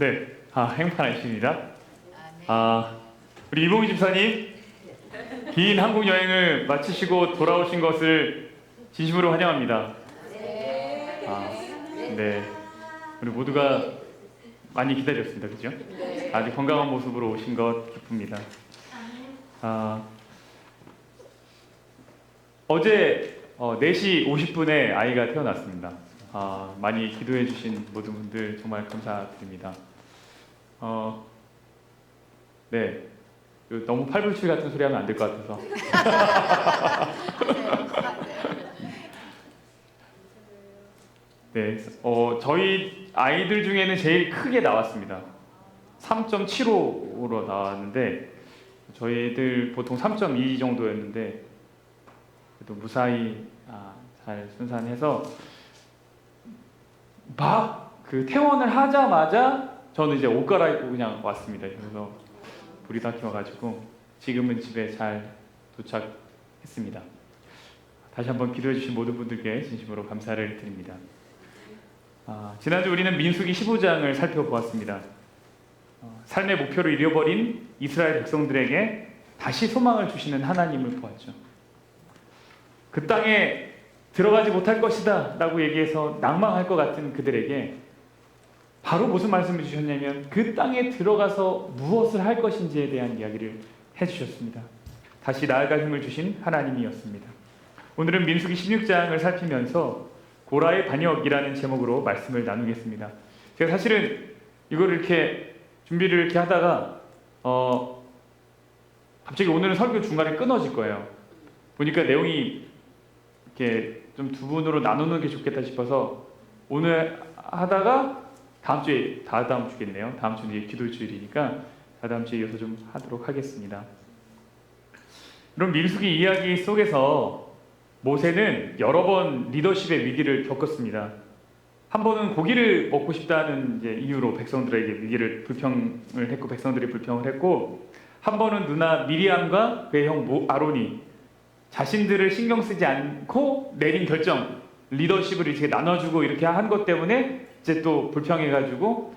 네, 행복한 아침입니다. 네. 우리 이봉희 집사님, 긴 한국 여행을 마치시고 돌아오신 것을 진심으로 환영합니다. 네, 우리 모두가 많이 기다렸습니다, 그죠? 아주 건강한 모습으로 오신 것 기쁩니다. 어제 4시 50분에 아이가 태어났습니다. 많이 기도해 주신 모든 분들 정말 감사드립니다. 네, 너무 팔불출 같은 소리 하면 안 될 것 같아서. 네, 저희 아이들 중에는 제일 크게 나왔습니다. 3.75로 나왔는데 저희들 보통 3.2 정도였는데 그래도 무사히 잘 순산해서 막 그 퇴원을 하자마자 저는 이제 옷 갈아입고 그냥 왔습니다. 그래서 불이 다 켜가지고 지금은 집에 잘 도착했습니다. 다시 한번 기도해 주신 모든 분들께 진심으로 감사를 드립니다. 지난주 우리는 민수기 15장을 살펴보았습니다. 삶의 목표를 잃어버린 이스라엘 백성들에게 다시 소망을 주시는 하나님을 보았죠. 그 땅에 들어가지 못할 것이다 라고 얘기해서 낭망할 것 같은 그들에게 바로 무슨 말씀을 주셨냐면 그 땅에 들어가서 무엇을 할 것인지에 대한 이야기를 해주셨습니다. 다시 나아갈 힘을 주신 하나님이었습니다. 오늘은 민수기 16장을 살피면서 고라의 반역이라는 제목으로 말씀을 나누겠습니다. 제가 사실은 이걸 이렇게 준비를 이렇게 하다가 갑자기 오늘은 설교 중간에 끊어질 거예요. 보니까 내용이 이렇게 좀 두 분으로 나누는 게 좋겠다 싶어서 오늘 하다가 다다음 주겠네요. 다음 주는 이제 기도 주일이니까 다다음 주에 이어서 좀 하도록 하겠습니다. 그럼 민수기 이야기 속에서 모세는 여러 번 리더십의 위기를 겪었습니다. 한 번은 고기를 먹고 싶다는 이제 이유로 백성들에게 위기를 불평을 했고 백성들이 불평을 했고 한 번은 누나 미리암과 그의 형 아론이 자신들을 신경 쓰지 않고 내린 결정 리더십을 이렇게 나눠주고 이렇게 한 것 때문에 이제 또 불평해가지고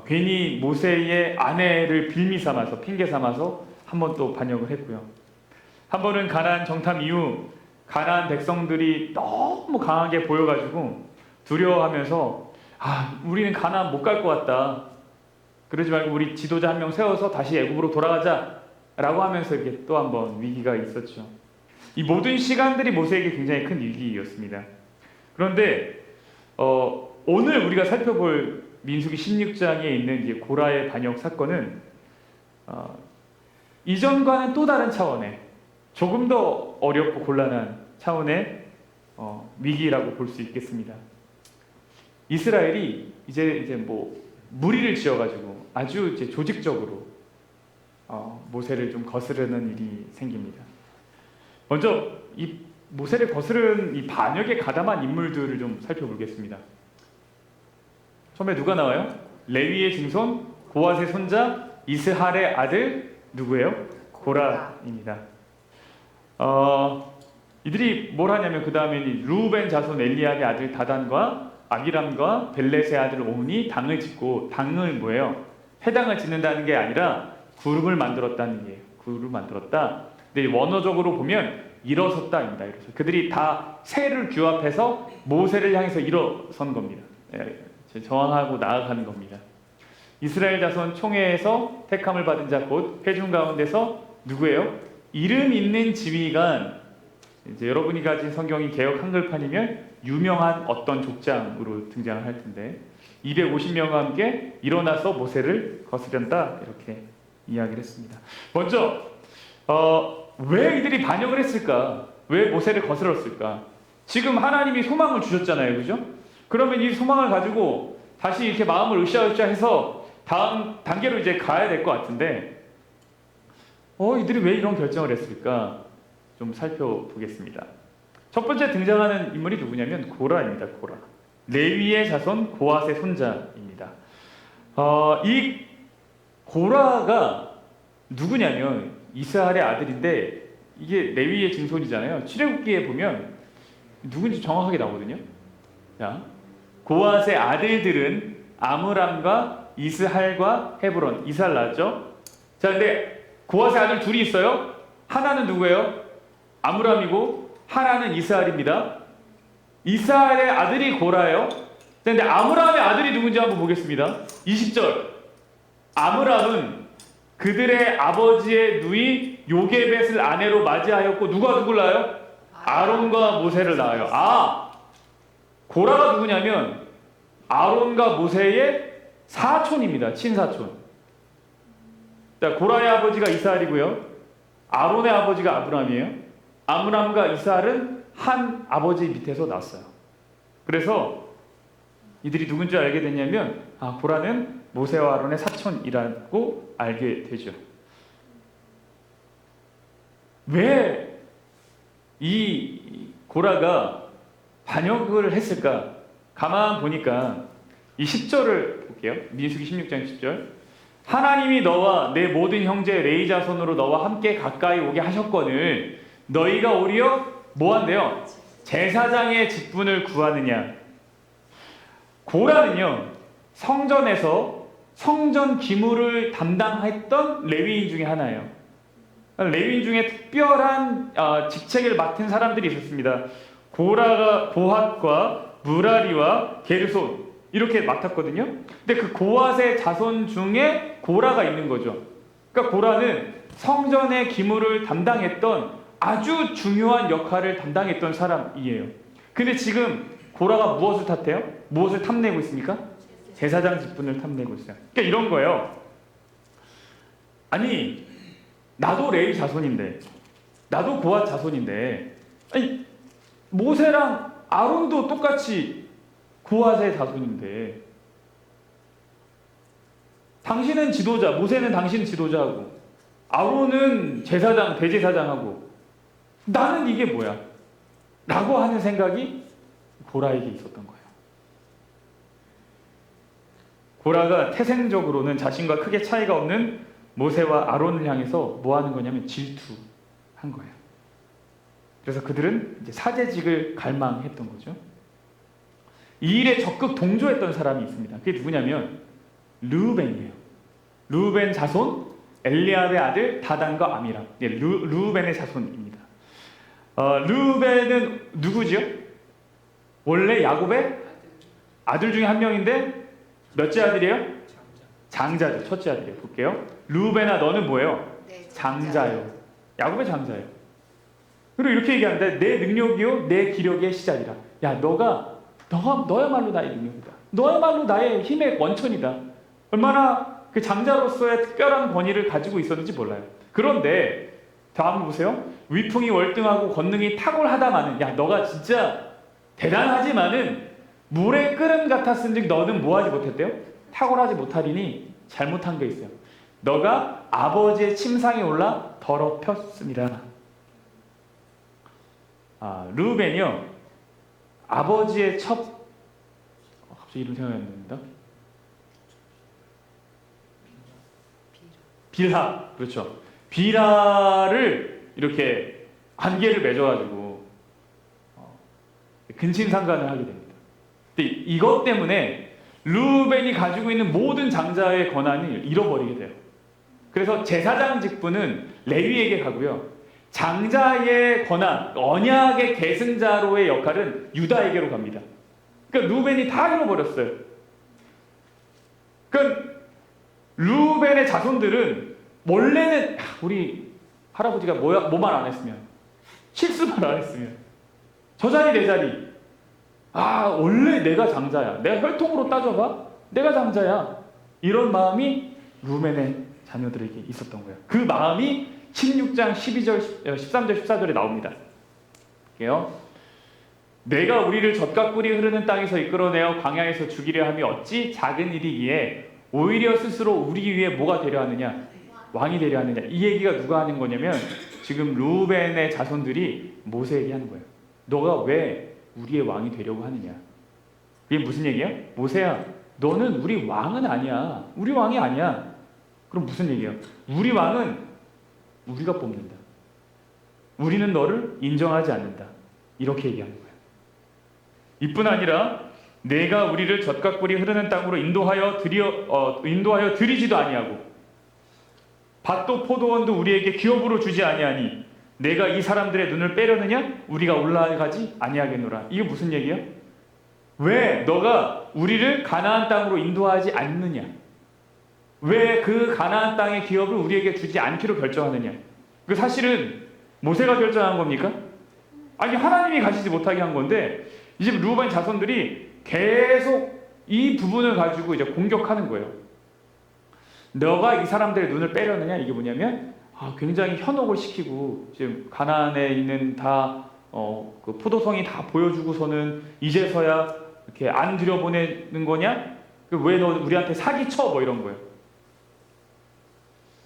괜히 모세의 아내를 빌미 삼아서 핑계 삼아서 한 번 또 반역을 했고요. 한 번은 가나안 정탐 이후 가나안 백성들이 너무 강하게 보여가지고 두려워하면서 우리는 가나안 못 갈 것 같다. 그러지 말고 우리 지도자 한 명 세워서 다시 애굽으로 돌아가자 라고 하면서 이렇게 또 한 번 위기가 있었죠. 이 모든 시간들이 모세에게 굉장히 큰 위기였습니다. 그런데 오늘 우리가 살펴볼 민수기 16장에 있는 이 고라의 반역 사건은 이전과는 또 다른 차원의 조금 더 어렵고 곤란한 차원의 위기라고 볼 수 있겠습니다. 이스라엘이 이제 뭐 무리를 지어가지고 아주 이제 조직적으로 모세를 좀 거스르는 일이 생깁니다. 먼저 이 모세를 거스른 이 반역에 가담한 인물들을 좀 살펴보겠습니다. 처음에 누가 나와요? 레위의 증손 고핫의 손자 이스할의 아들 누구예요? 고라입니다. 이들이 뭘 하냐면 그 다음에 루벤 자손 엘리압의 아들 다단과 아비람과 벨렛의 아들 오니 당을 짓고 당을 뭐예요? 회당을 짓는다는 게 아니라 그룹을 만들었다는 게 그룹을 만들었다. 근데 원어적으로 보면 일어섰다입니다. 그들이 다 세를 규합해서 모세를 향해서 일어선 겁니다. 저항하고 나아가는 겁니다. 이스라엘 자손 총회에서 택함을 받은 자 곧 회중 가운데서 누구예요? 이름 있는 지휘관. 이제 여러분이 가진 성경이 개역 한글판이면 유명한 어떤 족장으로 등장을 할 텐데 250명과 함께 일어나서 모세를 거스른다 이렇게 이야기를 했습니다. 먼저 왜 이들이 반역을 했을까? 왜 모세를 거스렀을까? 지금 하나님이 소망을 주셨잖아요, 그죠? 그러면 이 소망을 가지고 다시 이렇게 마음을 으쌰으쌰해서 다음 단계로 이제 가야 될 것 같은데 이들이 왜 이런 결정을 했을까? 좀 살펴보겠습니다. 첫 번째 등장하는 인물이 누구냐면 고라입니다. 고라. 레위의 자손 고핫의 손자입니다. 이 고라가 누구냐면 이스할의 아들인데 이게 레위의 증손이잖아요. 출애굽기에 보면 누군지 정확하게 나오거든요. 자, 고핫의 아들들은 아므람과 이스할과 헤브론. 이스할 낳았죠? 자, 근데 고핫의 아들 둘이 있어요. 하나는 누구예요? 아므람이고 하나는 이스할입니다. 이스할의 아들이 고라예요. 근데 아므람의 아들이 누군지 한번 보겠습니다. 20절. 아므람은 그들의 아버지의 누이 요게벳을 아내로 맞이하였고 누가 누굴 낳아요? 아론과 모세를 낳아요. 아, 고라가 누구냐면 아론과 모세의 사촌입니다. 친사촌. 자, 고라의 아버지가 이스할이고요. 아론의 아버지가 아브람이에요. 아므람과 이스할은 한 아버지 밑에서 났어요. 그래서 이들이 누군지 알게 됐냐면 고라는 모세와 아론의 사촌이라고 알게 되죠. 왜 이 고라가 반역을 했을까? 가만 보니까 이 10절을 볼게요. 민수기 16장 10절. 하나님이 너와 내 모든 형제 레위 자손으로 너와 함께 가까이 오게 하셨거늘 너희가 오히려 뭐한대요? 제사장의 직분을 구하느냐. 고라는요, 성전에서 성전 기물을 담당했던 레위인 중에 하나예요. 레위인 중에 특별한 직책을 맡은 사람들이 있었습니다. 고라가 고핫과 무라리와 게르손 이렇게 맡았거든요. 근데 그 고핫의 자손 중에 고라가 있는 거죠. 그러니까 고라는 성전의 기물을 담당했던 아주 중요한 역할을 담당했던 사람이에요. 근데 지금 고라가 무엇을 탓해요? 무엇을 탐내고 있습니까? 제사장 직분을 탐내고 있어요. 그러니까 이런 거예요. 아니, 나도 레위 자손인데, 나도 고핫 자손인데, 아니, 모세랑 아론도 똑같이 고핫의 자손인데, 당신은 지도자, 모세는 당신 지도자하고, 아론은 제사장, 대제사장하고, 나는 이게 뭐야? 라고 하는 생각이 고라에게 있었던 거예요. 고라가 태생적으로는 자신과 크게 차이가 없는 모세와 아론을 향해서 뭐 하는 거냐면 질투한 거예요. 그래서 그들은 이제 사제직을 갈망했던 거죠. 이 일에 적극 동조했던 사람이 있습니다. 그게 누구냐면 르우벤이에요. 르우벤 자손 엘리압의 아들 다단과 아미람. 르우벤의 자손입니다. 르우벤은 누구죠? 원래 야곱의 아들 중에 한 명인데 몇째 아들이에요? 장자죠. 첫째 아들이에요. 볼게요. 르우벤아 너는 뭐예요? 장자요. 야곱의 장자예요. 그리고 이렇게 얘기하는데 내 능력이요 내 기력의 시작이라. 야, 너야말로 나의 능력이다. 너야말로 나의 힘의 원천이다. 얼마나 그 장자로서의 특별한 권위를 가지고 있었는지 몰라요. 그런데 다음 보세요. 위풍이 월등하고 권능이 탁월하다마는, 야, 너가 진짜 대단하지만은 물의 끓음 같았은즉 너는 뭐하지 못했대요? 탁월하지 못하리니 잘못한 게 있어요. 너가 아버지의 침상에 올라 더럽혔습니다. 르우벤이요, 아버지의 갑자기 이름 생각이 안 납니다. 빌하, 그렇죠. 빌하를 이렇게 관계를 맺어가지고 근친상간을 하게 됩니다. 근데 이것 때문에 르우벤이 가지고 있는 모든 장자의 권한을 잃어버리게 돼요. 그래서 제사장 직분은 레위에게 가고요. 장자의 권한, 언약의 계승자로의 역할은 유다에게로 갑니다. 그러니까 르우벤이 다 잃어버렸어요. 그러니까 르우벤의 자손들은 원래는 우리 할아버지가 뭐만 안 했으면, 실수만 안 했으면, 저 자리 내 자리, 원래 내가 장자야. 내가 혈통으로 따져봐. 내가 장자야. 이런 마음이 르우벤의 자녀들에게 있었던 거예요. 그 마음이 16장 12절, 13절, 14절에 나옵니다. 볼게요. 내가 우리를 젖과 꿀이 흐르는 땅에서 이끌어내어 광야에서 죽이려 함이 어찌 작은 일이기에 오히려 스스로 우리 위에 뭐가 되려 하느냐? 왕이 되려 하느냐? 이 얘기가 누가 하는 거냐면 지금 르우벤의 자손들이 모세에게 하는 거예요. 너가 왜 우리의 왕이 되려고 하느냐? 이게 무슨 얘기야? 모세야, 너는 우리 왕은 아니야. 우리 왕이 아니야. 그럼 무슨 얘기야? 우리 왕은 우리가 뽑는다. 우리는 너를 인정하지 않는다. 이렇게 얘기하는 거예요. 이뿐 아니라 내가 우리를 젖과 꿀이 흐르는 땅으로 인도하여 드리지도 아니하고 밭도 포도원도 우리에게 기업으로 주지 아니하니 내가 이 사람들의 눈을 빼려느냐? 우리가 올라가지 아니하겠노라. 이게 무슨 얘기야? 왜 너가 우리를 가나안 땅으로 인도하지 않느냐? 왜 그 가나안 땅의 기업을 우리에게 주지 않기로 결정하느냐? 그 사실은 모세가 결정한 겁니까? 아니, 하나님이 가시지 못하게 한 건데 이제 루벤 자손들이 계속 이 부분을 가지고 이제 공격하는 거예요. 너가 이 사람들의 눈을 빼려느냐? 이게 뭐냐면 굉장히 현혹을 시키고 지금 가나안에 있는 그 포도성이 다 보여주고서는 이제서야 이렇게 안 들여보내는 거냐? 왜 너 우리한테 사기쳐? 뭐 이런 거예요.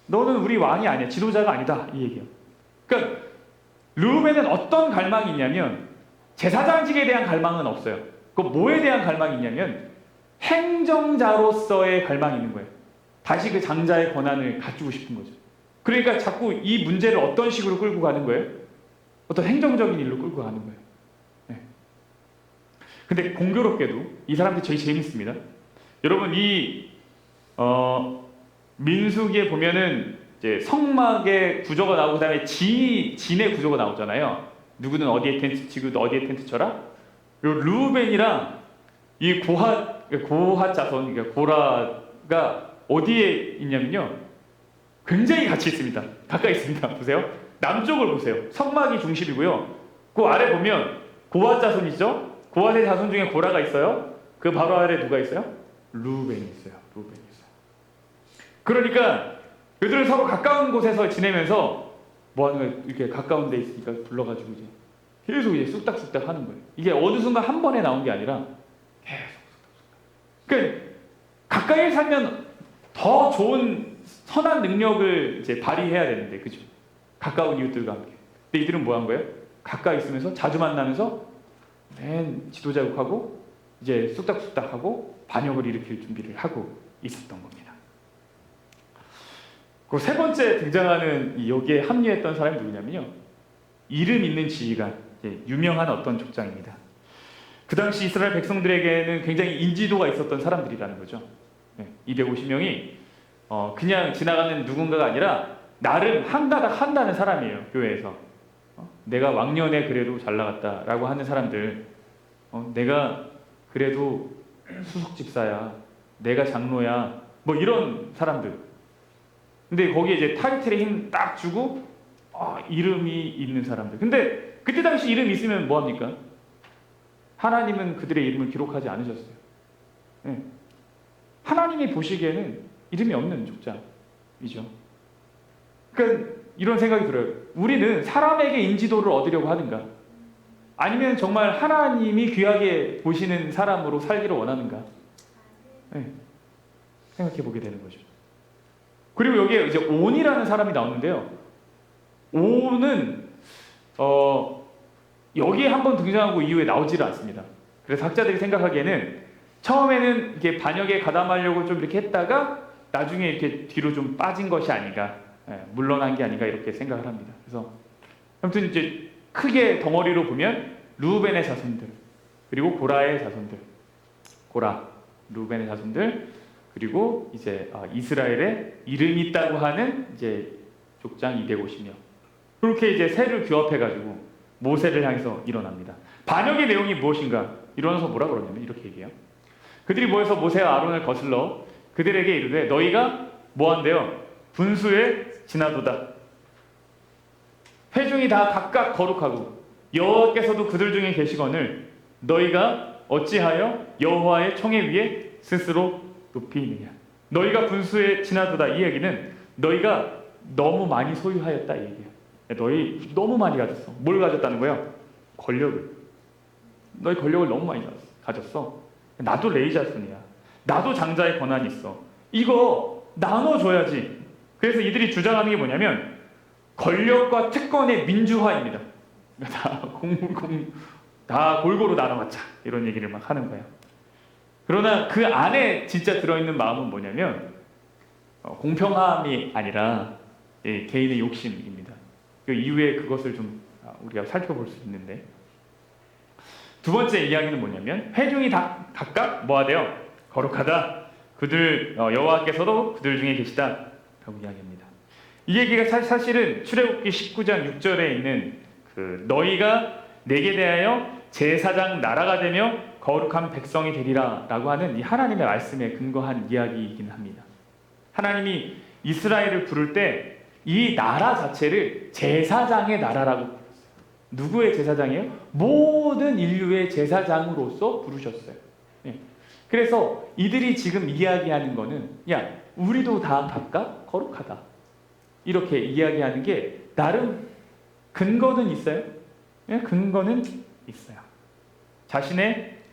너는 우리 왕이 아니야. 지도자가 아니다. 이 얘기예요. 그러니까 르우벤은 어떤 갈망이 있냐면 제사장직에 대한 갈망은 없어요. 그 뭐에 대한 갈망이 있냐면 행정자로서의 갈망이 있는 거예요. 다시 그 장자의 권한을 갖추고 싶은 거죠. 그러니까 자꾸 이 문제를 어떤 식으로 끌고 가는 거예요? 어떤 행정적인 일로 끌고 가는 거예요. 네. 근데 공교롭게도 이 사람들이 되게 재밌습니다. 여러분 민수기에 보면은 이제 성막의 구조가 나오고 그다음에 진의 구조가 나오잖아요. 누구는 어디에 텐트 치고 어디에 텐트 쳐라. 요 르우벤이랑 이 고핫 자손, 그러니까 고라가 어디에 있냐면요. 굉장히 같이 있습니다. 가까이 있습니다. 보세요. 남쪽을 보세요. 성막이 중심이고요. 그 아래 보면 고핫 자손이죠. 고핫의 자손 중에 고라가 있어요. 그 바로 아래 누가 있어요? 르우벤이 있어요. 르우벤이 있어요. 그러니까 그들은 서로 가까운 곳에서 지내면서 뭐 하는 거예요? 이렇게 가까운 데 있으니까 불러가지고 이제 계속 이제 쑥닥쑥닥 하는 거예요. 이게 어느 순간 한 번에 나온 게 아니라 계속 쑥닥쑥닥. 그러니까 가까이 살면 더 좋은 선한 능력을 이제 발휘해야 되는데, 그죠? 가까운 이웃들과 함께. 근데 이들은 뭐 한 거예요? 가까이 있으면서 자주 만나면서 맨 지도자국하고 이제 쑥닥쑥닥하고 반역을 일으킬 준비를 하고 있었던 겁니다. 그 세 번째 등장하는 여기에 합류했던 사람이 누구냐면요. 이름 있는 지휘관, 유명한 어떤 족장입니다. 그 당시 이스라엘 백성들에게는 굉장히 인지도가 있었던 사람들이라는 거죠. 250명이 그냥 지나가는 누군가가 아니라 나름 한가닥 한다는 사람이에요. 교회에서. 내가 왕년에 그래도 잘 나갔다라고 하는 사람들, 내가 그래도 수석 집사야, 내가 장로야, 뭐 이런 사람들. 근데 거기에 이제 타이틀에 힘 딱 주고 이름이 있는 사람들. 근데 그때 당시 이름이 있으면 뭐 합니까? 하나님은 그들의 이름을 기록하지 않으셨어요. 네. 하나님이 보시기에는 이름이 없는 족장이죠. 그러니까 이런 생각이 들어요. 우리는 사람에게 인지도를 얻으려고 하는가? 아니면 정말 하나님이 귀하게 보시는 사람으로 살기를 원하는가? 네. 생각해 보게 되는 거죠. 그리고 여기에 이제 온이라는 사람이 나오는데요. 온은 여기에 한번 등장하고 이후에 나오지를 않습니다. 그래서 학자들이 생각하기에는 처음에는 이렇게 반역에 가담하려고 좀 이렇게 했다가 나중에 이렇게 뒤로 좀 빠진 것이 아닌가, 물러난 게 아닌가 이렇게 생각을 합니다. 그래서 아무튼 이제 크게 덩어리로 보면 르우벤의 자손들, 그리고 고라의 자손들, 고라, 르우벤의 자손들, 그리고 이제 이스라엘에 이름이 있다고 하는 이제 족장 250명. 그렇게 이제 세를 규합해가지고 모세를 향해서 일어납니다. 반역의 내용이 무엇인가? 일어나서 뭐라 그러냐면 이렇게 얘기해요. 그들이 모여서 모세와 아론을 거슬러 그들에게 이르되 너희가 뭐한대요? 분수에 지나도다. 회중이 다 각각 거룩하고 여호와께서도 그들 중에 계시거늘 너희가 어찌하여 여호와의 총회 위에 스스로 높이 있느냐. 너희가 분수에 지나도다. 이 얘기는 너희가 너무 많이 소유하였다 이 얘기야. 너희 너무 많이 가졌어. 뭘 가졌다는 거야? 권력을. 너희 권력을 너무 많이 가졌어. 나도 레이자손이야. 나도 장자의 권한이 있어. 이거 나눠줘야지. 그래서 이들이 주장하는 게 뭐냐면 권력과 특권의 민주화입니다. 다 골고루 나눠맞자 이런 얘기를 막 하는 거예요. 그러나 그 안에 진짜 들어있는 마음은 뭐냐면 공평함이 아니라 개인의 욕심입니다. 그 이후에 그것을 좀 우리가 살펴볼 수 있는데 두 번째 이야기는 뭐냐면 회중이 다 각각 뭐 하대요? 거룩하다. 그들 여호와께서도 그들 중에 계시다 라고 이야기합니다. 이 얘기가 사실은 출애굽기 19장 6절에 있는 그 너희가 내게 대하여 제사장 나라가 되며 거룩한 백성이 되리라 라고 하는 이 하나님의 말씀에 근거한 이야기이긴 합니다. 하나님이 이스라엘을 부를 때 이 나라 자체를 제사장의 나라라고 불렀어요. 누구의 제사장이에요? 모든 인류의 제사장으로서 부르셨어요. 네. 그래서 이들이 지금 이야기하는 거는 야 우리도 다 각각 거룩하다 이렇게 이야기하는 게 나름 근거는 있어요. 네? 근거는 있어요.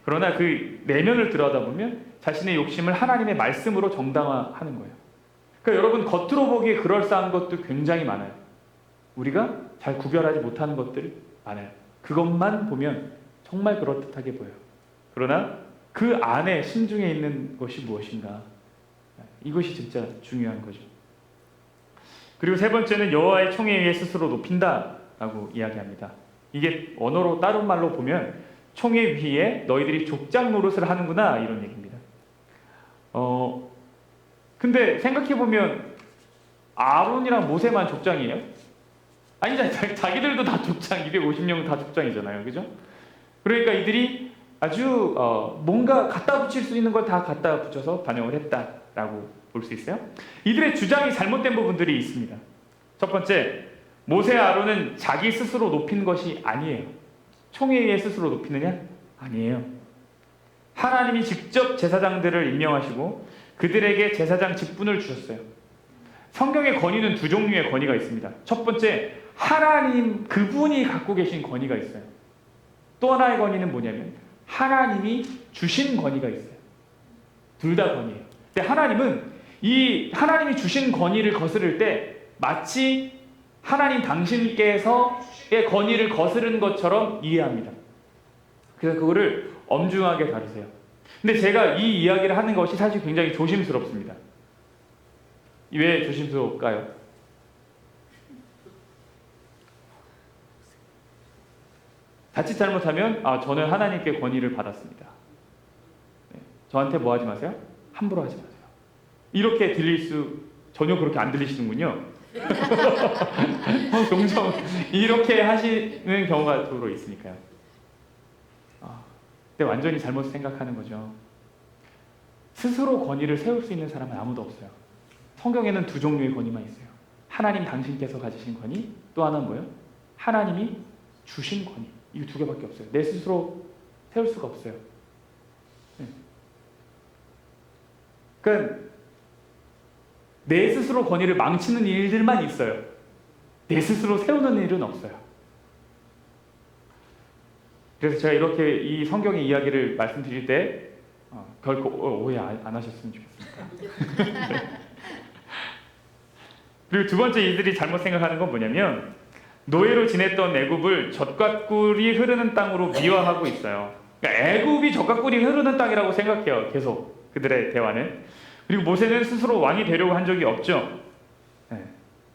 그러나 그 내면을 들여다보면 자신의 욕심을 하나님의 말씀으로 정당화하는 거예요. 그러니까 여러분 겉으로 보기에 그럴싸한 것도 굉장히 많아요. 우리가 잘 구별하지 못하는 것들 많아요. 그것만 보면 정말 그럴듯하게 보여요. 그러나 그 안에 심중에 있는 것이 무엇인가? 이것이 진짜 중요한 거죠. 그리고 세 번째는 여호와의 총에 의해 스스로 높인다라고 이야기합니다. 이게 언어로 다른 말로 보면 총에 위에 너희들이 족장 노릇을 하는구나 이런 얘기입니다. 근데 생각해보면 아론이랑 모세만 족장이에요? 아니잖아요. 자기들도 다 족장, 250명은 다 족장이잖아요. 그죠? 그러니까 이들이 아주 뭔가 갖다 붙일 수 있는 걸 다 갖다 붙여서 반영을 했다라고 볼 수 있어요. 이들의 주장이 잘못된 부분들이 있습니다. 첫 번째, 모세 아론은 자기 스스로 높인 것이 아니에요. 총에 의해 스스로 높이느냐? 아니에요. 하나님이 직접 제사장들을 임명하시고 그들에게 제사장 직분을 주셨어요. 성경의 권위는 두 종류의 권위가 있습니다. 첫 번째, 하나님 그분이 갖고 계신 권위가 있어요. 또 하나의 권위는 뭐냐면 하나님이 주신 권위가 있어요. 둘 다 권위예요. 근데 하나님이 주신 권위를 거스를 때 마치 하나님 당신께서의 권위를 거스르는 것처럼 이해합니다. 그래서 그거를 엄중하게 다루세요. 근데 제가 이 이야기를 하는 것이 사실 굉장히 조심스럽습니다. 왜 조심스러울까요? 자칫 잘못하면 저는 하나님께 권위를 받았습니다. 네, 저한테 뭐 하지 마세요? 함부로 하지 마세요. 이렇게 전혀 그렇게 안 들리시는군요. 종종 이렇게 하시는 경우가 도로 있으니까요. 근데 완전히 잘못 생각하는 거죠. 스스로 권위를 세울 수 있는 사람은 아무도 없어요. 성경에는 두 종류의 권위만 있어요. 하나님 당신께서 가지신 권위, 또 하나는 뭐예요? 하나님이 주신 권위. 이 두 개밖에 없어요. 내 스스로 세울 수가 없어요. 네. 그러니까 내 스스로 권위를 망치는 일들만 있어요. 내 스스로 세우는 일은 없어요. 그래서 제가 이렇게 이 성경의 이야기를 말씀드릴 때 결코 오해 안 하셨으면 좋겠습니다. 그리고 두 번째 이들이 잘못 생각하는 건 뭐냐면 노예로 지냈던 애굽을 젖과 꿀이 흐르는 땅으로 미화하고 있어요. 그러니까 애굽이 젖과 꿀이 흐르는 땅이라고 생각해요. 계속 그들의 대화는. 그리고 모세는 스스로 왕이 되려고 한 적이 없죠. 네.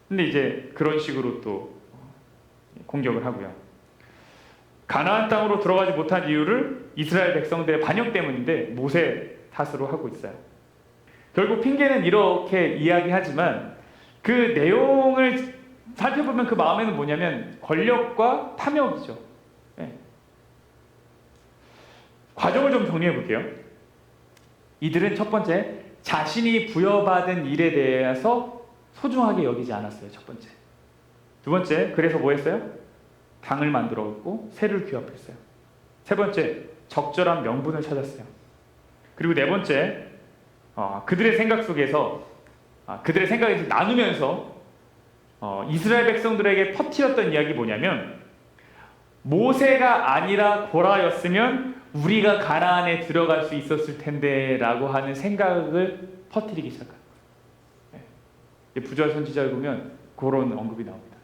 근데 이제 그런 식으로 또 공격을 하고요. 가나안 땅으로 들어가지 못한 이유를 이스라엘 백성들의 반역 때문인데 모세 탓으로 하고 있어요. 결국 핑계는 이렇게 이야기하지만 그 내용을 살펴보면 그 마음에는 뭐냐면 권력과 탐욕이죠. 네. 과정을 좀 정리해 볼게요. 이들은 첫 번째, 자신이 부여받은 일에 대해서 소중하게 여기지 않았어요. 첫 번째. 두 번째, 그래서 뭐 했어요? 당을 만들었고 새를 규합했어요. 세 번째, 적절한 명분을 찾았어요. 그리고 네 번째, 그들의 생각에서 나누면서 이스라엘 백성들에게 퍼뜨렸던 이야기 뭐냐면 모세가 아니라 고라였으면 우리가 가나안에 들어갈 수 있었을 텐데 라고 하는 생각을 퍼뜨리기 시작합니다. 네. 부조한 선지자를 보면 그런 언급이 나옵니다.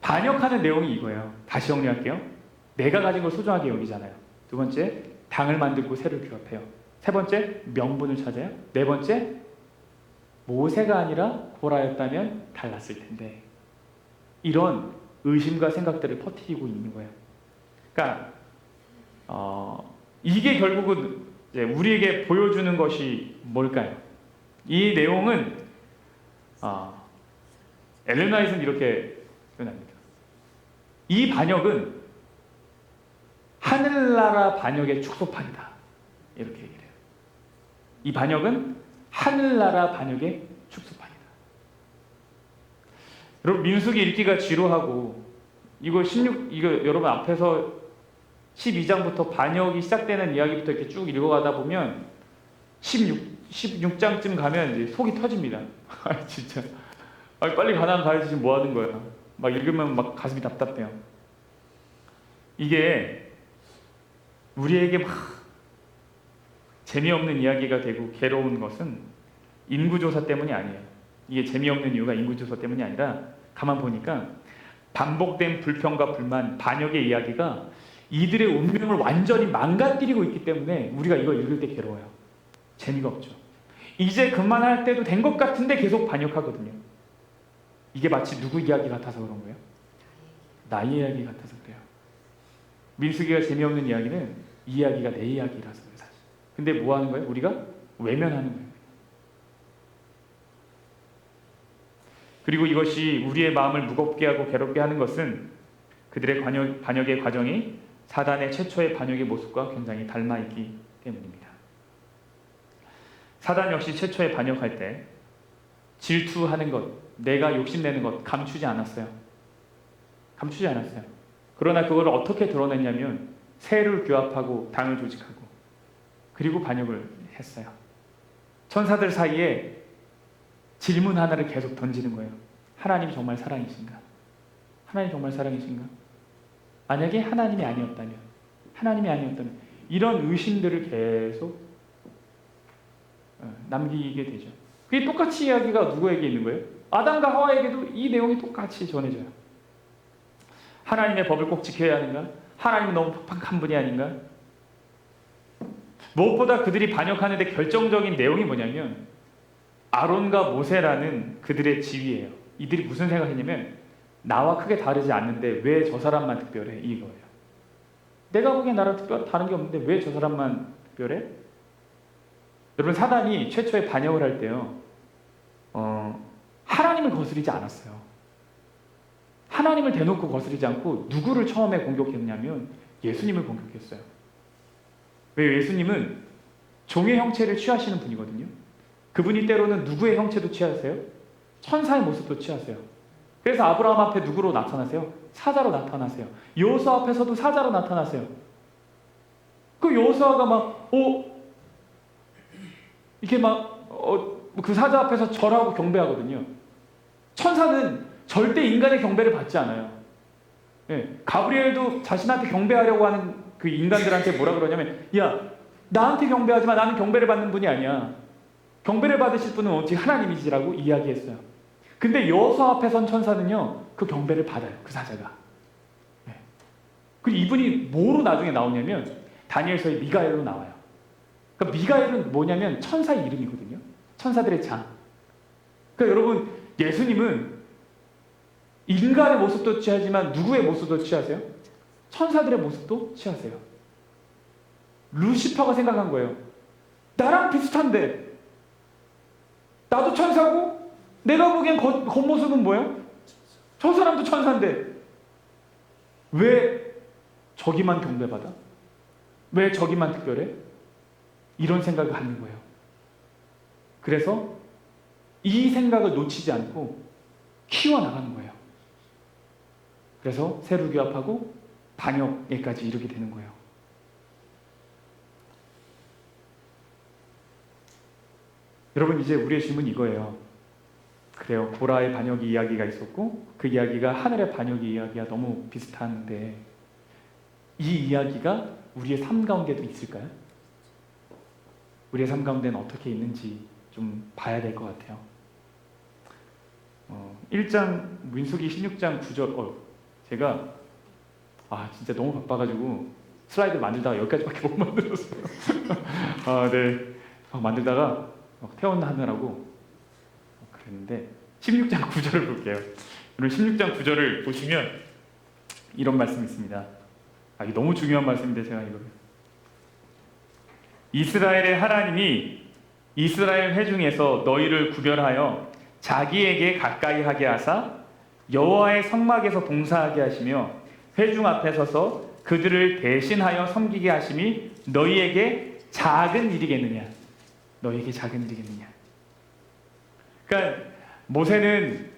반역하는 내용이 이거예요. 다시 정리할게요. 내가 가진 걸 소중하게 여기잖아요. 두 번째, 당을 만들고 새를 규합해요. 세 번째, 명분을 찾아요. 네 번째, 모세가 아니라 고라였다면 달랐을 텐데. 이런 의심과 생각들을 퍼뜨리고 있는 거예요. 그러니까 이게 결국은 이제 우리에게 보여주는 것이 뭘까요? 이 내용은 엘렌 화이트는 이렇게 표현합니다. 이 반역은 하늘나라 반역의 축소판이다. 이렇게 얘기를 해요. 이 반역은 하늘나라 반역의 축소판이다. 여러분, 민수기 읽기가 지루하고 이거 여러분 앞에서 12장부터 반역이 시작되는 이야기부터 이렇게 쭉 읽어가다 보면 16장쯤 가면 이제 속이 터집니다. 아, 진짜. 빨리 가나안 가야지, 지금 뭐 하는 거야. 막 읽으면 막 가슴이 답답해요. 이게 우리에게 막 재미없는 이야기가 되고 괴로운 것은 인구조사 때문이 아니에요. 이게 재미없는 이유가 인구조사 때문이 아니라 가만 보니까 반복된 불평과 불만, 반역의 이야기가 이들의 운명을 완전히 망가뜨리고 있기 때문에 우리가 이거 읽을 때 괴로워요. 재미가 없죠. 이제 그만할 때도 된 것 같은데 계속 반역하거든요. 이게 마치 누구 이야기 같아서 그런 거예요? 나의 이야기 같아서 그래요. 민수기가 재미없는 이야기는 이 이야기가 내 이야기라서 그래요, 사실. 근데 뭐 하는 거예요? 우리가 외면하는 거예요. 그리고 이것이 우리의 마음을 무겁게 하고 괴롭게 하는 것은 그들의 반역의 과정이 사단의 최초의 반역의 모습과 굉장히 닮아있기 때문입니다. 사단 역시 최초에 반역할 때 질투하는 것, 내가 욕심내는 것 감추지 않았어요. 감추지 않았어요. 그러나 그걸 어떻게 드러냈냐면 새를 규합하고 당을 조직하고 그리고 반역을 했어요. 천사들 사이에 질문 하나를 계속 던지는 거예요. 하나님이 정말 사랑이신가? 하나님 정말 사랑이신가? 만약에 하나님이 아니었다면 이런 의심들을 계속 남기게 되죠. 그게 똑같이 이야기가 누구에게 있는 거예요? 아담과 하와에게도 이 내용이 똑같이 전해져요. 하나님의 법을 꼭 지켜야 하는가? 하나님은 너무 팍팍한 분이 아닌가? 무엇보다 그들이 반역하는데 결정적인 내용이 뭐냐면 아론과 모세라는 그들의 지위예요. 이들이 무슨 생각했냐면 나와 크게 다르지 않는데 왜 저 사람만 특별해? 이거예요. 내가 보기엔 나랑 다른 게 없는데 왜 저 사람만 특별해? 여러분, 사단이 최초에 반역을 할 때요, 하나님을 거스르지 않았어요. 하나님을 대놓고 거스르지 않고 누구를 처음에 공격했냐면 예수님을 공격했어요. 왜? 예수님은 종의 형체를 취하시는 분이거든요. 그분이 때로는 누구의 형체도 취하세요? 천사의 모습도 취하세요. 그래서 아브라함 앞에 누구로 나타나세요? 사자로 나타나세요. 여호수아 앞에서도 사자로 나타나세요. 그 여호수아가 막 이렇게 그 사자 앞에서 절하고 경배하거든요. 천사는 절대 인간의 경배를 받지 않아요. 예, 가브리엘도 자신한테 경배하려고 하는 그 인간들한테 뭐라 그러냐면, 야, 나한테 경배하지 마. 나는 경배를 받는 분이 아니야. 경배를 받으실 분은 오직 하나님이지라고 이야기했어요. 근데 여호수아 앞에 선 천사는요, 그 경배를 받아요. 그 사자가. 예. 그리고 이분이 뭐로 나중에 나오냐면 다니엘서의 미가엘로 나와요. 그러니까 미가엘은 뭐냐면 천사의 이름이거든요. 천사들의 장. 그러니까 여러분, 예수님은 인간의 모습도 취하지만 누구의 모습도 취하세요? 천사들의 모습도 취하세요. 루시퍼가 생각한 거예요. 나랑 비슷한데 나도 천사고 내가 보기엔 겉모습은 뭐예요? 저 사람도 천사인데 왜 저기만 경배받아? 왜 저기만 특별해? 이런 생각을 갖는 거예요. 그래서 이 생각을 놓치지 않고 키워나가는 거예요. 그래서 새로 규합하고 반역에까지 이르게 되는 거예요. 여러분, 이제 우리의 질문이 이거예요. 그래요. 보라의 반역이 이야기가 있었고 그 이야기가 하늘의 반역의 이야기와 너무 비슷한데 이 이야기가 우리의 삶 가운데도 있을까요? 우리의 삶 가운데는 어떻게 있는지 좀 봐야 될 것 같아요. 1장 민수기 16장 9절 제가 진짜 너무 바빠가지고 슬라이드 만들다가 여기까지밖에 못 만들었어요. 네. 만들다가 퇴원하느라고 그랬는데 16장 9절을 볼게요. 오늘 16장 9절을 보시면 이런 말씀이 있습니다. 이게 너무 중요한 말씀인데 제가 이걸 이스라엘의 하나님이 이스라엘 회중에서 너희를 구별하여 자기에게 가까이 하게 하사 여호와의 성막에서 봉사하게 하시며 회중 앞에 서서 그들을 대신하여 섬기게 하심이 너희에게 작은 일이겠느냐? 너희에게 작은 일이겠느냐? 그러니까 모세는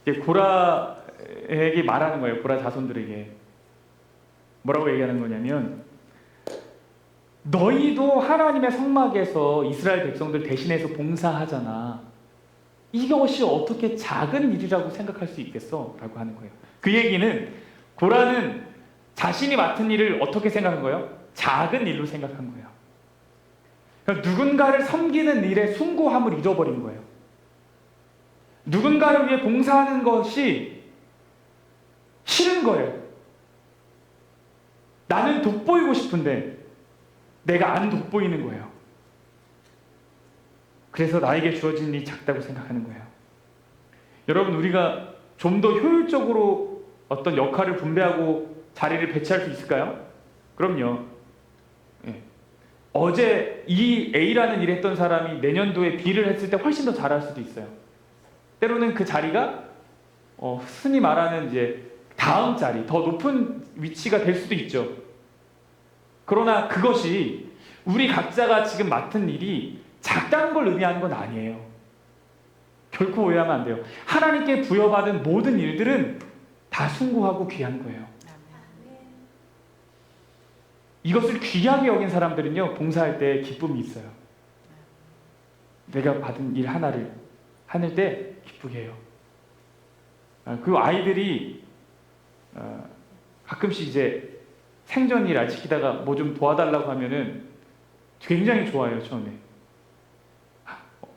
이제 고라에게 말하는 거예요. 고라 자손들에게 뭐라고 얘기하는 거냐면, 너희도 하나님의 성막에서 이스라엘 백성들 대신해서 봉사하잖아. 이것이 어떻게 작은 일이라고 생각할 수 있겠어? 라고 하는 거예요. 그 얘기는 고라는 자신이 맡은 일을 어떻게 생각한 거예요? 작은 일로 생각한 거예요. 그러니까 누군가를 섬기는 일에 숭고함을 잃어버린 거예요. 누군가를 위해 봉사하는 것이 싫은 거예요. 나는 돋보이고 싶은데 내가 안 돋보이는 거예요. 그래서 나에게 주어진 일이 작다고 생각하는 거예요. 여러분, 우리가 좀 더 효율적으로 어떤 역할을 분배하고 자리를 배치할 수 있을까요? 그럼요. 예. 어제 이 A라는 일을 했던 사람이 내년도에 B를 했을 때 훨씬 더 잘할 수도 있어요. 때로는 그 자리가 흔히 말하는 이제 다음 자리, 더 높은 위치가 될 수도 있죠. 그러나 그것이 우리 각자가 지금 맡은 일이 작다는 걸 의미하는 건 아니에요. 결코 오해하면 안 돼요. 하나님께 부여받은 모든 일들은 다 숭고하고 귀한 거예요. 이것을 귀하게 여긴 사람들은요, 봉사할 때 기쁨이 있어요. 내가 받은 일 하나를 하늘 때 기쁘게 해요. 그 아이들이 가끔씩 이제 생존일 알 지키다가 뭐 좀 도와달라고 하면은 굉장히 좋아해요. 처음에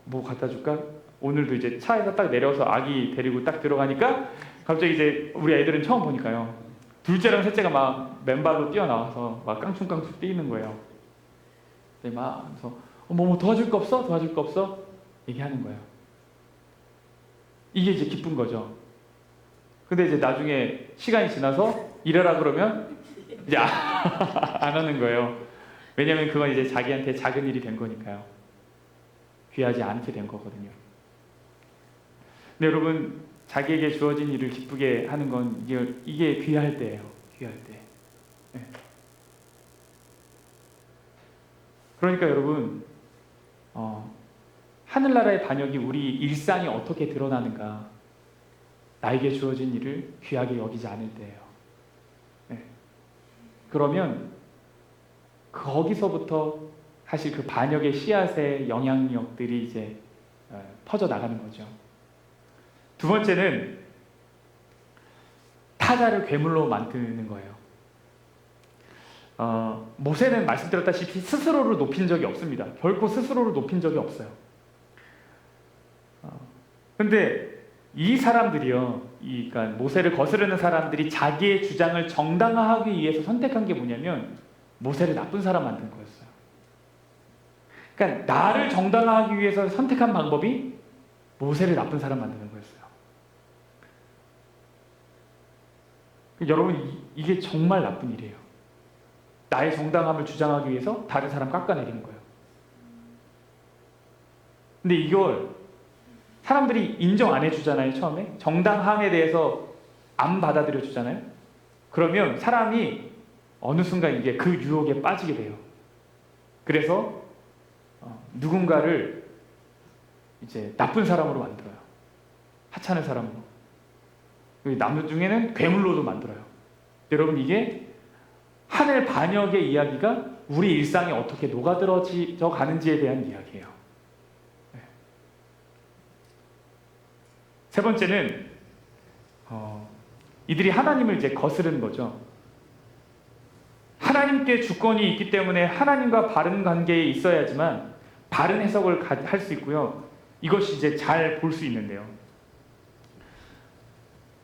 뭐 갖다 줄까? 오늘도 이제 차에서 딱 내려서 아기 데리고 딱 들어가니까 갑자기 이제 우리 애들은 처음 보니까요, 둘째랑 셋째가 막 맨발로 뛰어나와서 막 깡충깡충 뛰는 거예요. 막 그래서 뭐 도와줄 거 없어? 도와줄 거 없어? 얘기하는 거예요. 이게 이제 기쁜 거죠. 근데 이제 나중에 시간이 지나서 일하라 그러면 이제 안 하는 거예요. 왜냐면 그건 이제 자기한테 작은 일이 된 거니까요. 귀하지 않게 된 거거든요. 근데 여러분, 자기에게 주어진 일을 기쁘게 하는 건 이게 귀할 때예요. 귀할 때. 네. 그러니까 여러분, 하늘나라의 반역이 우리 일상에 어떻게 드러나는가? 나에게 주어진 일을 귀하게 여기지 않을 때예요. 네. 그러면 거기서부터 사실 그 반역의 씨앗의 영향력들이 이제 퍼져 나가는 거죠. 두 번째는 타자를 괴물로 만드는 거예요. 모세는 말씀드렸다시피 스스로를 높인 적이 없습니다. 결코 스스로를 높인 적이 없어요. 근데 이 사람들이요, 그러니까 모세를 거스르는 사람들이 자기의 주장을 정당화하기 위해서 선택한 게 뭐냐면 모세를 나쁜 사람 만든 거였어요. 그러니까 나를 정당화하기 위해서 선택한 방법이 모세를 나쁜 사람 만드는 거였어요. 여러분, 이게 정말 나쁜 일이에요. 나의 정당함을 주장하기 위해서 다른 사람 깎아내리는 거예요. 근데 이걸 사람들이 인정 안 해주잖아요. 처음에 정당함에 대해서 안 받아들여 주잖아요. 그러면 사람이 어느 순간 이게 그 유혹에 빠지게 돼요. 그래서 누군가를 이제 나쁜 사람으로 만들어요. 하찮은 사람으로. 남 중에는 괴물로도 만들어요. 여러분, 이게 하늘 반역의 이야기가 우리 일상에 어떻게 녹아들어져 가는지에 대한 이야기예요. 네. 세 번째는 이들이 하나님을 이제 거스르는 거죠. 하나님께 주권이 있기 때문에 하나님과 바른 관계에 있어야지만 바른 해석을 할 수 있고요. 이것이 이제 잘 볼 수 있는데요.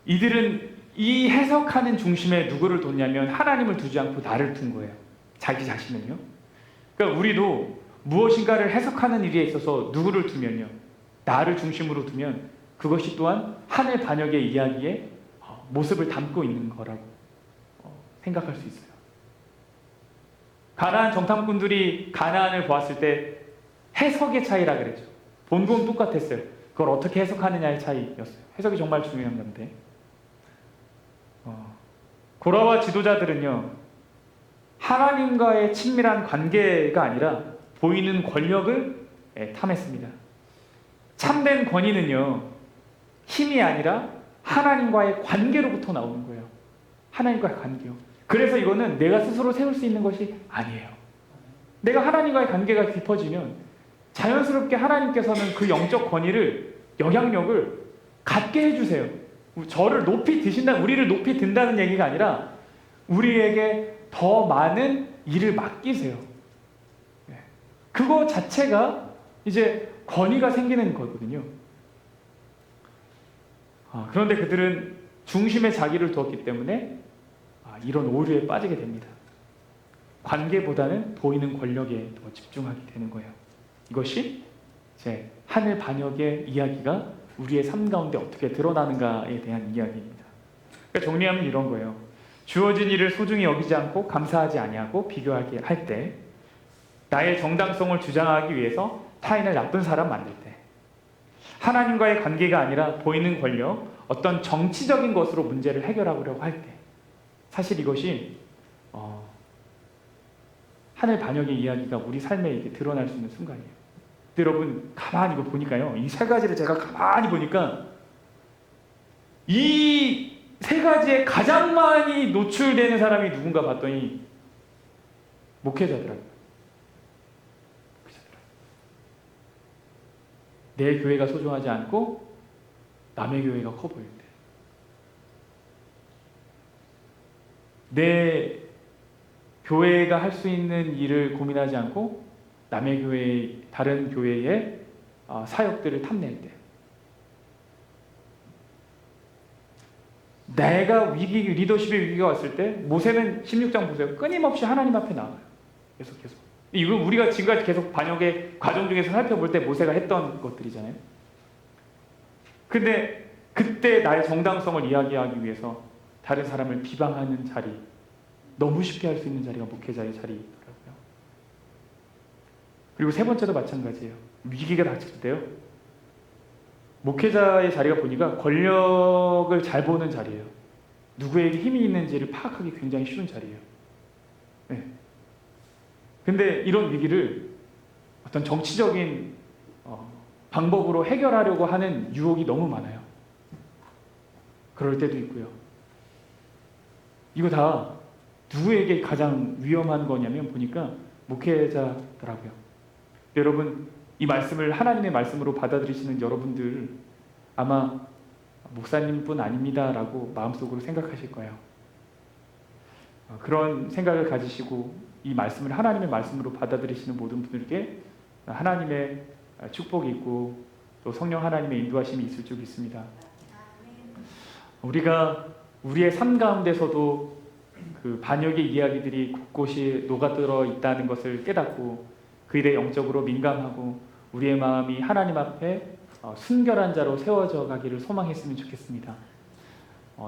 이들은 이 해석하는 중심에 누구를 뒀냐면 하나님을 두지 않고 나를 둔 거예요. 자기 자신을요. 그러니까 우리도 무엇인가를 해석하는 일에 있어서 누구를 두면요, 나를 중심으로 두면 그것이 또한 하늘 반역의 이야기에 모습을 담고 있는 거라고 생각할 수 있어요. 가나안 정탐꾼들이 가나안을 보았을 때 해석의 차이라 그랬죠. 본고는 똑같았어요. 그걸 어떻게 해석하느냐의 차이였어요. 해석이 정말 중요한 건데 고라와 지도자들은요, 하나님과의 친밀한 관계가 아니라 보이는 권력을 탐했습니다. 참된 권위는요, 힘이 아니라 하나님과의 관계로부터 나오는 거예요. 하나님과의 관계요. 그래서 이거는 내가 스스로 세울 수 있는 것이 아니에요. 내가 하나님과의 관계가 깊어지면 자연스럽게 하나님께서는 그 영적 권위를, 영향력을 갖게 해주세요. 저를 높이 드신다, 우리를 높이 든다는 얘기가 아니라 우리에게 더 많은 일을 맡기세요. 그거 자체가 이제 권위가 생기는 거거든요. 그런데 그들은 중심에 자기를 두었기 때문에 이런 오류에 빠지게 됩니다. 관계보다는 보이는 권력에 더 집중하게 되는 거예요. 이것이 이제 하늘 반역의 이야기가 우리의 삶 가운데 어떻게 드러나는가에 대한 이야기입니다. 그러니까 정리하면 이런 거예요. 주어진 일을 소중히 여기지 않고 감사하지 아니하고 비교하게 할 때, 나의 정당성을 주장하기 위해서 타인을 나쁜 사람 만들 때, 하나님과의 관계가 아니라 보이는 권력, 어떤 정치적인 것으로 문제를 해결하려고 할 때, 사실 이것이 하늘 반역의 이야기가 우리 삶에 이렇게 드러날 수 있는 순간이에요. 여러분 가만히 이거 보니까요, 이 세 가지를 제가 가만히 보니까 이 세 가지에 가장 많이 노출되는 사람이 누군가 봤더니 목회자더라고요. 내 교회가 소중하지 않고 남의 교회가 커 보일 때, 내 교회가 할 수 있는 일을 고민하지 않고 남의 교회, 다른 교회의 사역들을 탐낼 때, 내가 리더십의 위기가 왔을 때, 모세는 16장 보세요. 끊임없이 하나님 앞에 나와요. 계속. 이건 우리가 지금까지 계속 반역의 과정 중에서 살펴볼 때 모세가 했던 것들이잖아요. 근데 그때 나의 정당성을 이야기하기 위해서 다른 사람을 비방하는 자리, 너무 쉽게 할 수 있는 자리가 목회자의 자리더라고요. 그리고 세 번째도 마찬가지예요. 위기가 닥칠 때요, 목회자의 자리가 보니까 권력을 잘 보는 자리예요. 누구에게 힘이 있는지를 파악하기 굉장히 쉬운 자리예요. 네. 근데 이런 위기를 어떤 정치적인 방법으로 해결하려고 하는 유혹이 너무 많아요. 그럴 때도 있고요. 이거 다 누구에게 가장 위험한 거냐면 보니까 목회자더라고요. 여러분, 이 말씀을 하나님의 말씀으로 받아들이시는 여러분들 아마 목사님뿐 아닙니다라고 마음속으로 생각하실 거예요. 그런 생각을 가지시고 이 말씀을 하나님의 말씀으로 받아들이시는 모든 분들께 하나님의 축복이 있고 또 성령 하나님의 인도하심이 있을 줄 믿습니다. 우리가 우리의 삶 가운데서도 그 반역의 이야기들이 곳곳이 녹아들어 있다는 것을 깨닫고 그 일에 영적으로 민감하고 우리의 마음이 하나님 앞에 순결한 자로 세워져 가기를 소망했으면 좋겠습니다.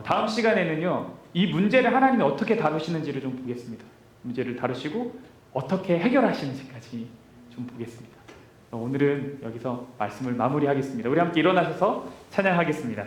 다음 시간에는요, 이 문제를 하나님이 어떻게 다루시는지를 좀 보겠습니다. 문제를 다루시고 어떻게 해결하시는지까지 좀 보겠습니다. 오늘은 여기서 말씀을 마무리하겠습니다. 우리 함께 일어나셔서 찬양하겠습니다.